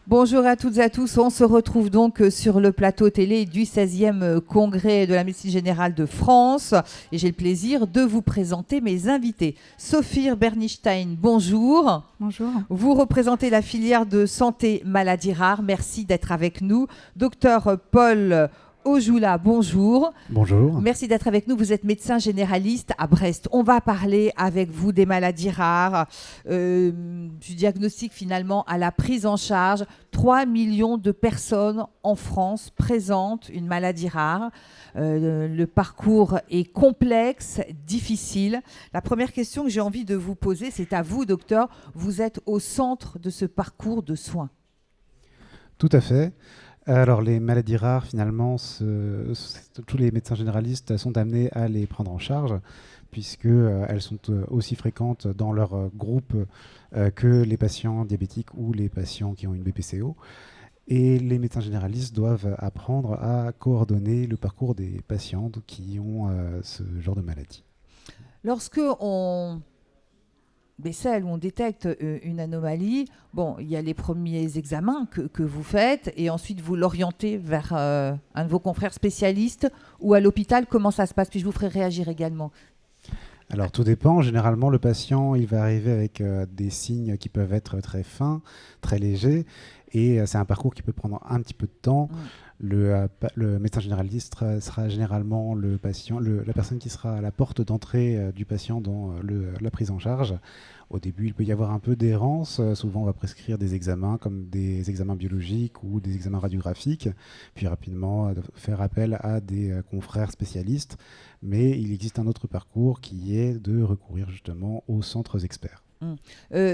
Bonjour à toutes et à tous, on se retrouve donc sur le plateau télé du 16e congrès de la médecine générale de France et j'ai le plaisir de vous présenter mes invités. Sophie Bernstein, bonjour. Bonjour. Vous représentez la filière de santé maladies rares, merci d'être avec nous. Docteur Paul Ojoula, bonjour. Bonjour. Merci d'être avec nous. Vous êtes médecin généraliste à Brest. On va parler avec vous des maladies rares, du diagnostic finalement à la prise en charge. 3 millions de personnes en France présentent une maladie rare. Le parcours est complexe, difficile. La première question que j'ai envie de vous poser, c'est à vous, docteur. Vous êtes au centre de ce parcours de soins. Tout à fait. Alors, les maladies rares, finalement, tous les médecins généralistes sont amenés à les prendre en charge, puisqu'elles sont aussi fréquentes dans leur groupe que les patients diabétiques ou les patients qui ont une BPCO. Et les médecins généralistes doivent apprendre à coordonner le parcours des patients qui ont ce genre de maladie. Lorsque on décèle ou on détecte une anomalie, bon, il y a les premiers examens que vous faites et ensuite vous l'orientez vers un de vos confrères spécialistes ou à l'hôpital. Comment ça se passe? Puis je vous ferai réagir également. Alors tout dépend. Généralement, le patient il va arriver avec des signes qui peuvent être très fins, très légers et c'est un parcours qui peut prendre un petit peu de temps. Le médecin généraliste sera généralement la personne qui sera à la porte d'entrée du patient dans la prise en charge. Au début, il peut y avoir un peu d'errance. Souvent, on va prescrire des examens comme des examens biologiques ou des examens radiographiques, puis rapidement faire appel à des confrères spécialistes. Mais il existe un autre parcours qui est de recourir justement aux centres experts.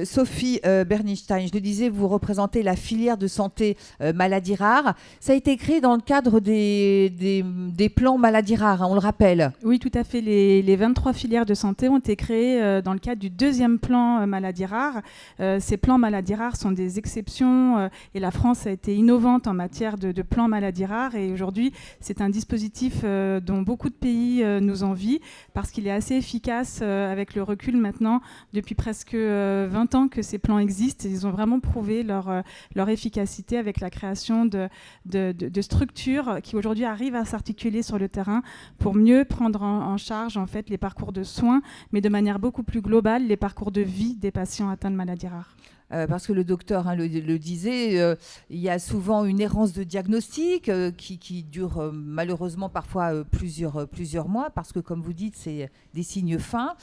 Sophie Bernstein, je le disais, vous représentez la filière de santé maladies rares. Ça a été créé dans le cadre des plans maladies rares, hein, on le rappelle. Oui, tout à fait. Les 23 filières de santé ont été créées dans le cadre du deuxième plan maladies rares. Ces plans maladies rares sont des exceptions et la France a été innovante en matière de plans maladies rares. Et aujourd'hui, c'est un dispositif dont beaucoup de pays nous envient parce qu'il est assez efficace avec le recul maintenant depuis presque 20 ans que ces plans existent et ils ont vraiment prouvé leur efficacité avec la création de structures qui aujourd'hui arrivent à s'articuler sur le terrain pour mieux prendre en charge en fait les parcours de soins, mais de manière beaucoup plus globale, les parcours de vie des patients atteints de maladies rares. Parce que le docteur le disait, il y a souvent une errance de diagnostic qui dure malheureusement parfois plusieurs mois, parce que comme vous dites, c'est des signes fins.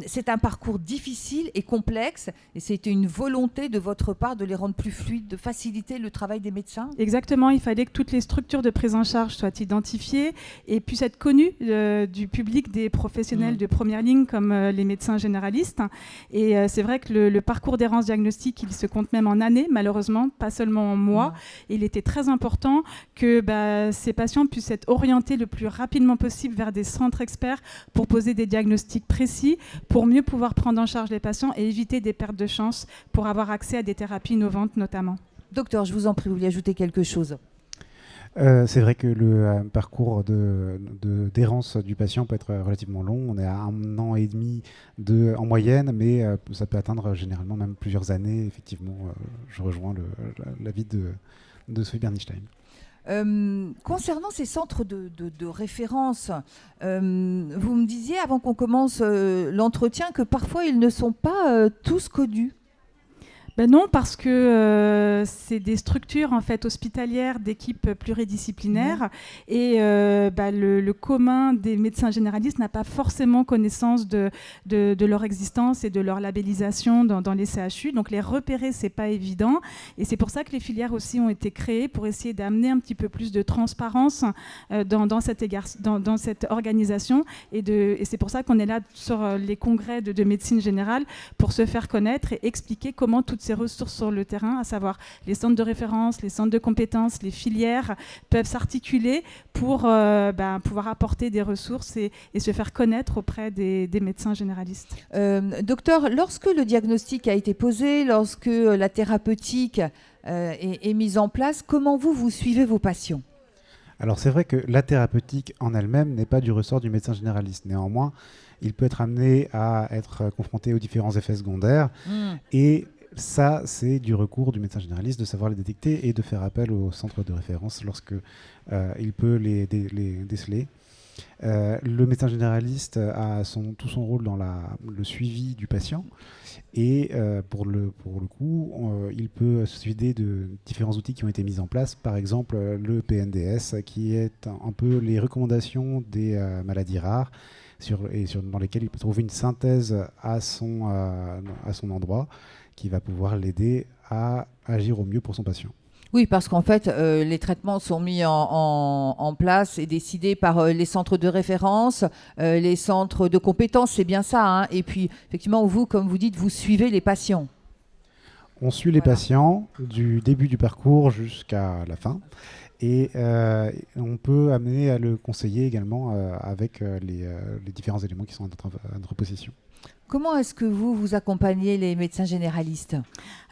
C'est un parcours difficile et complexe, et c'était une volonté de votre part de les rendre plus fluides, de faciliter le travail des médecins? Exactement, il fallait que toutes les structures de prise en charge soient identifiées et puissent être connues du public, des professionnels de première ligne comme les médecins généralistes. Et c'est vrai que le parcours d'errance diagnostique, il se compte même en années, malheureusement, pas seulement en mois. Et il était très important que ces patients puissent être orientés le plus rapidement possible vers des centres experts pour poser des diagnostics précis, pour mieux pouvoir prendre en charge les patients et éviter des pertes de chance pour avoir accès à des thérapies innovantes notamment. Docteur, je vous en prie, vous voulez ajouter quelque chose? C'est vrai que le parcours d'errance du patient peut être relativement long. On est à 1 an et demi en moyenne, mais ça peut atteindre généralement même plusieurs années. Effectivement, je rejoins l'avis de Sophie Bernstein. Concernant ces centres de référence, vous me disiez avant qu'on commence l'entretien que parfois ils ne sont pas tous connus. Non, parce que c'est des structures en fait hospitalières d'équipes pluridisciplinaires et le commun des médecins généralistes n'a pas forcément connaissance de leur existence et de leur labellisation dans les CHU. Donc les repérer, c'est pas évident et c'est pour ça que les filières aussi ont été créées pour essayer d'amener un petit peu plus de transparence dans cette organisation et c'est pour ça qu'on est là sur les congrès de médecine générale pour se faire connaître et expliquer comment toutes ces ressources sur le terrain, à savoir les centres de référence, les centres de compétences, les filières, peuvent s'articuler pour pouvoir apporter des ressources et se faire connaître auprès des médecins généralistes. Docteur, lorsque le diagnostic a été posé, lorsque la thérapeutique est mise en place, comment vous suivez vos patients? Alors c'est vrai que la thérapeutique en elle-même n'est pas du ressort du médecin généraliste. Néanmoins, il peut être amené à être confronté aux différents effets secondaires et ça, c'est du recours du médecin généraliste de savoir les détecter et de faire appel au centre de référence lorsque il peut les déceler. Le médecin généraliste a tout son rôle dans le suivi du patient et pour le coup, il peut s'aider de différents outils qui ont été mis en place, par exemple le PNDS qui est un peu les recommandations des maladies rares dans lesquelles il peut trouver une synthèse à son endroit qui va pouvoir l'aider à agir au mieux pour son patient. Oui, parce qu'en fait, les traitements sont mis en place et décidés par les centres de référence, les centres de compétences, c'est bien ça. Hein. Et puis, effectivement, vous, comme vous dites, vous suivez les patients. On suit les patients du début du parcours jusqu'à la fin. Et on peut amener à le conseiller également avec les différents éléments qui sont à notre possession. Comment est-ce que vous accompagnez les médecins généralistes ?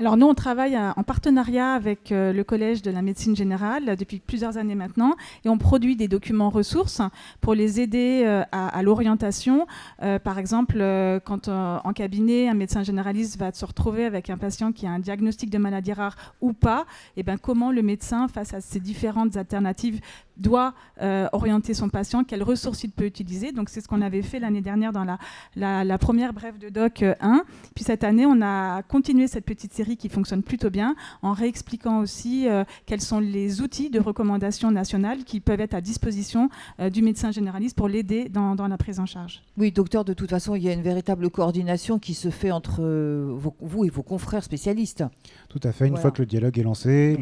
Alors nous, on travaille en partenariat avec le Collège de la médecine générale depuis plusieurs années maintenant et on produit des documents ressources pour les aider à l'orientation. Par exemple, quand en cabinet, un médecin généraliste va se retrouver avec un patient qui a un diagnostic de maladie rare ou pas, et ben comment le médecin, face à ces différentes alternatives, doit orienter son patient, quelles ressources il peut utiliser. Donc c'est ce qu'on avait fait l'année dernière dans la première brève de doc 1. Puis cette année, on a continué cette petite série qui fonctionne plutôt bien en réexpliquant aussi quels sont les outils de recommandation nationale qui peuvent être à disposition du médecin généraliste pour l'aider dans la prise en charge. Oui, docteur, de toute façon, il y a une véritable coordination qui se fait entre vous et vos confrères spécialistes. Tout à fait. Une fois que le dialogue est lancé,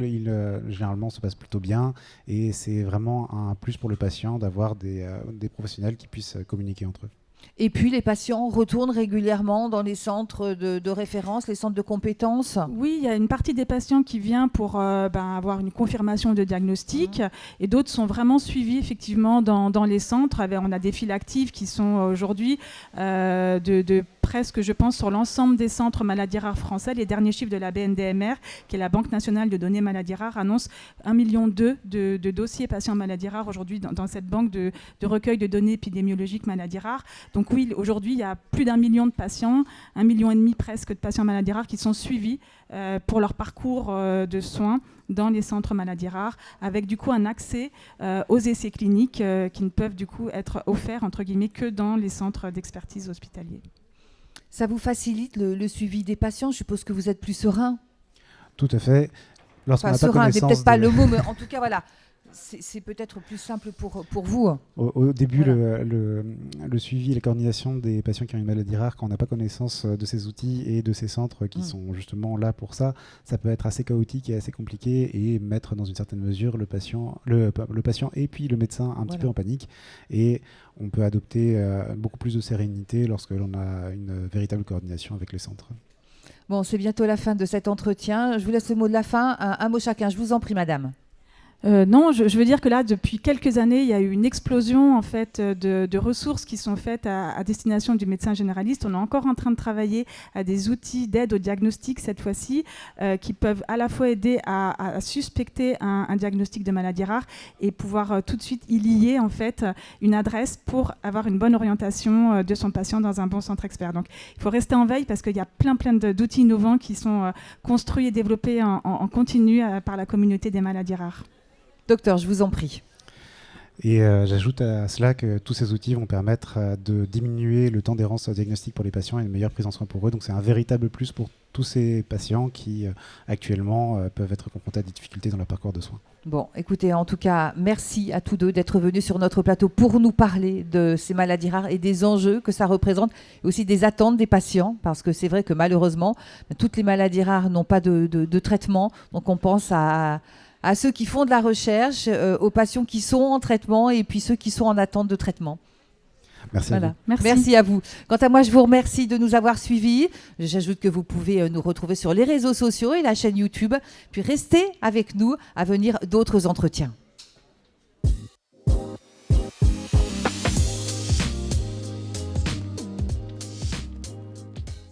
généralement, se passe plutôt bien et c'est vraiment un plus pour le patient d'avoir des professionnels qui puissent communiquer entre eux. Et puis les patients retournent régulièrement dans les centres de référence, les centres de compétences ? Oui, il y a une partie des patients qui vient pour avoir une confirmation de diagnostic et d'autres sont vraiment suivis effectivement dans les centres. On a des files actives qui sont aujourd'hui de presque, je pense, sur l'ensemble des centres maladies rares français. Les derniers chiffres de la BNDMR, qui est la Banque nationale de données maladies rares, annoncent 1,2 million de dossiers patients maladies rares aujourd'hui dans cette banque de recueil de données épidémiologiques maladies rares. Donc oui, aujourd'hui, il y a plus d'1 million de patients, 1,5 million presque de patients maladies rares qui sont suivis pour leur parcours de soins dans les centres maladies rares, avec du coup un accès aux essais cliniques qui ne peuvent du coup être offerts entre guillemets que dans les centres d'expertise hospitaliers. Ça vous facilite le suivi des patients ? Je suppose que vous êtes plus serein. Tout à fait. Enfin, serein, c'est peut-être pas le mot, mais en tout cas, voilà. C'est peut-être plus simple pour vous. Au début, voilà. le suivi et la coordination des patients qui ont une maladie rare, quand on n'a pas connaissance de ces outils et de ces centres qui sont justement là pour ça, ça peut être assez chaotique et assez compliqué et mettre dans une certaine mesure le patient et puis le médecin un petit peu en panique. Et on peut adopter beaucoup plus de sérénité lorsque l'on a une véritable coordination avec les centres. Bon, c'est bientôt la fin de cet entretien. Je vous laisse le mot de la fin. Un mot chacun. Je vous en prie, madame. Non, je veux dire que là, depuis quelques années, il y a eu une explosion en fait, de ressources qui sont faites à destination du médecin généraliste. On est encore en train de travailler à des outils d'aide au diagnostic cette fois-ci, qui peuvent à la fois aider à suspecter un diagnostic de maladie rare et pouvoir tout de suite y lier en fait, une adresse pour avoir une bonne orientation de son patient dans un bon centre expert. Donc, il faut rester en veille parce qu'il y a plein d'outils innovants qui sont construits et développés en continu par la communauté des maladies rares. Docteur, je vous en prie. Et j'ajoute à cela que tous ces outils vont permettre de diminuer le temps d'errance diagnostique pour les patients et une meilleure prise en soin pour eux. Donc c'est un véritable plus pour tous ces patients qui actuellement peuvent être confrontés à des difficultés dans leur parcours de soins. Bon, écoutez, en tout cas, merci à tous deux d'être venus sur notre plateau pour nous parler de ces maladies rares et des enjeux que ça représente, et aussi des attentes des patients, parce que c'est vrai que malheureusement, toutes les maladies rares n'ont pas de traitement. Donc on pense à ceux qui font de la recherche, aux patients qui sont en traitement et puis ceux qui sont en attente de traitement. Merci à vous. Merci à vous. Quant à moi, je vous remercie de nous avoir suivis. J'ajoute que vous pouvez nous retrouver sur les réseaux sociaux et la chaîne YouTube. Puis restez avec nous à venir d'autres entretiens.